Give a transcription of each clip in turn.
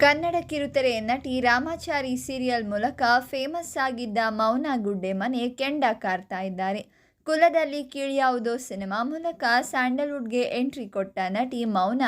ಕನ್ನಡ ಕಿರುತೆರೆ ನಟಿ ರಾಮಾಚಾರಿ ಸೀರಿಯಲ್ ಮೂಲಕ ಫೇಮಸ್ ಆಗಿದ್ದ ಮೌನ ಗುಡ್ಡೆ ಮನೆ ಕೆಂಡ ಕಾರ್ತಾ ಇದ್ದಾರೆ. ಕುಲದಲ್ಲಿ ಕೀಳ್ಯಾವುದೋ ಸಿನಿಮಾ ಮೂಲಕ ಸ್ಯಾಂಡಲ್ವುಡ್ಗೆ ಎಂಟ್ರಿ ಕೊಟ್ಟ ನಟಿ ಮೌನ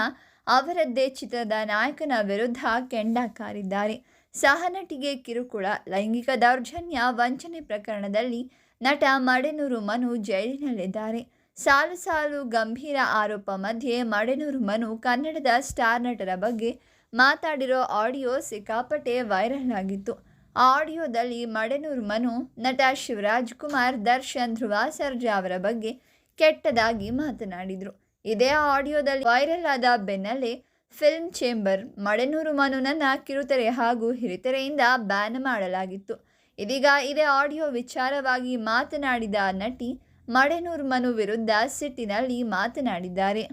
ಅವರದ್ದೇ ಚಿತ್ರದ ನಾಯಕನ ವಿರುದ್ಧ ಕೆಂಡ ಕಾರಿದ್ದಾರೆ. ಸಹನಟಿಗೆ ಕಿರುಕುಳ, ಲೈಂಗಿಕ ದೌರ್ಜನ್ಯ, ವಂಚನೆ ಪ್ರಕರಣದಲ್ಲಿ ನಟ ಮಡೆನೂರು ಮನು ಜೈಲಿನಲ್ಲಿದ್ದಾರೆ. ಸಾಲು ಸಾಲು ಗಂಭೀರ ಆರೋಪ ಮಧ್ಯೆ ಮಡೆನೂರು ಮನು ಕನ್ನಡದ ಸ್ಟಾರ್ ನಟರ ಬಗ್ಗೆ ಮಾತಾಡಿರೋ ಆಡಿಯೋ ಸಿಕ್ಕಾಪಟ್ಟೆ ವೈರಲ್ ಆಗಿತ್ತು. ಆ ಆಡಿಯೋದಲ್ಲಿ ಮಡೆನೂರು ಮನು ನಟ ಶಿವರಾಜ್ ಕುಮಾರ್, ದರ್ಶನ್, ಧ್ರುವ ಸರ್ಜಾ ಅವರ ಬಗ್ಗೆ ಕೆಟ್ಟದಾಗಿ ಮಾತನಾಡಿದರು. ಇದೇ ಆಡಿಯೋದಲ್ಲಿ ವೈರಲ್ ಆದ ಬೆನ್ನಲ್ಲೇ ಫಿಲ್ಮ್ ಚೇಂಬರ್ ಮಡೆನೂರು ಮನುನನ್ನ ಕಿರುತೆರೆ ಹಾಗೂ ಹಿರಿತೆರೆಯಿಂದ ಬ್ಯಾನ್ ಮಾಡಲಾಗಿತ್ತು. ಇದೀಗ ಇದೇ ಆಡಿಯೋ ವಿಚಾರವಾಗಿ ಮಾತನಾಡಿದ ನಟಿ ಮಡೆನೂರು ಮನು ವಿರುದ್ಧ ಸಿಟ್ಟಿನಲ್ಲಿ ಮಾತನಾಡಿದ್ದಾರೆ.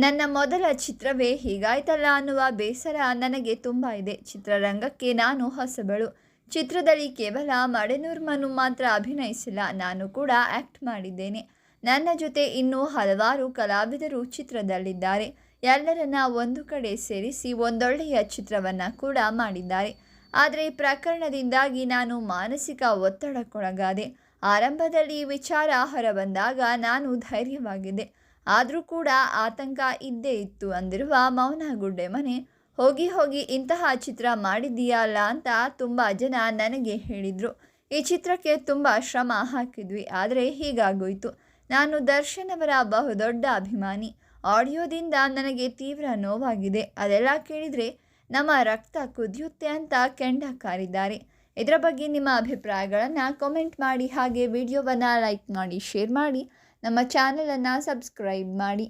ನನ್ನ ಮೊದಲ ಚಿತ್ರವೇ ಹೀಗಾಯ್ತಲ್ಲ ಅನ್ನುವ ಬೇಸರ ನನಗೆ ತುಂಬ ಇದೆ. ಚಿತ್ರರಂಗಕ್ಕೆ ನಾನು ಹೊಸಬಳು. ಚಿತ್ರದಲ್ಲಿ ಕೇವಲ ಮಡೆನೂರು ಮನು ಮಾತ್ರ ಅಭಿನಯಿಸಿಲ್ಲ, ನಾನು ಕೂಡ ಆ್ಯಕ್ಟ್ ಮಾಡಿದ್ದೇನೆ. ನನ್ನ ಜೊತೆ ಇನ್ನೂ ಹಲವಾರು ಕಲಾವಿದರು ಚಿತ್ರದಲ್ಲಿದ್ದಾರೆ. ಎಲ್ಲರನ್ನ ಒಂದು ಕಡೆ ಸೇರಿಸಿ ಒಂದೊಳ್ಳೆಯ ಚಿತ್ರವನ್ನು ಕೂಡ ಮಾಡಿದ್ದಾರೆ. ಆದರೆ ಈ ಪ್ರಕರಣದಿಂದಾಗಿ ನಾನು ಮಾನಸಿಕ ಒತ್ತಡಕ್ಕೊಳಗಾದೆ. ಆರಂಭದಲ್ಲಿ ವಿಚಾರ ಹೊರಬಂದಾಗ ನಾನು ಧೈರ್ಯವಾಗಿದ್ದೆ, ಆದರೂ ಕೂಡ ಆತಂಕ ಇದ್ದೇ ಇತ್ತು ಅಂದಿರುವ ಮೌನ ಗುಡ್ಡೆ ಮನೆ, ಹೋಗಿ ಇಂತಹ ಚಿತ್ರ ಮಾಡಿದ್ದೀಯಲ್ಲ ಅಂತ ತುಂಬ ಜನ ನನಗೆ ಹೇಳಿದರು. ಈ ಚಿತ್ರಕ್ಕೆ ತುಂಬ ಶ್ರಮ ಹಾಕಿದ್ವಿ, ಆದರೆ ಹೀಗಾಗೋಯ್ತು. ನಾನು ದರ್ಶನ್ ಅವರ ಬಹುದೊಡ್ಡ ಅಭಿಮಾನಿ. ಆಡಿಯೋದಿಂದ ನನಗೆ ತೀವ್ರ ನೋವಾಗಿದೆ. ಅದೆಲ್ಲ ಕೇಳಿದರೆ ನಮ್ಮ ರಕ್ತ ಕುದಿಯುತ್ತೆ ಅಂತ ಕೆಂಡ ಕಾರಿದ್ದಾರೆ. ಇದರ ಬಗ್ಗೆ ನಿಮ್ಮ ಅಭಿಪ್ರಾಯಗಳನ್ನು ಕಾಮೆಂಟ್ ಮಾಡಿ. ಹಾಗೆ ವಿಡಿಯೋವನ್ನು ಲೈಕ್ ಮಾಡಿ, ಶೇರ್ ಮಾಡಿ, ನಮ್ಮ ಚಾನಲನ್ನು ಸಬ್ಸ್ಕ್ರೈಬ್ ಮಾಡಿ.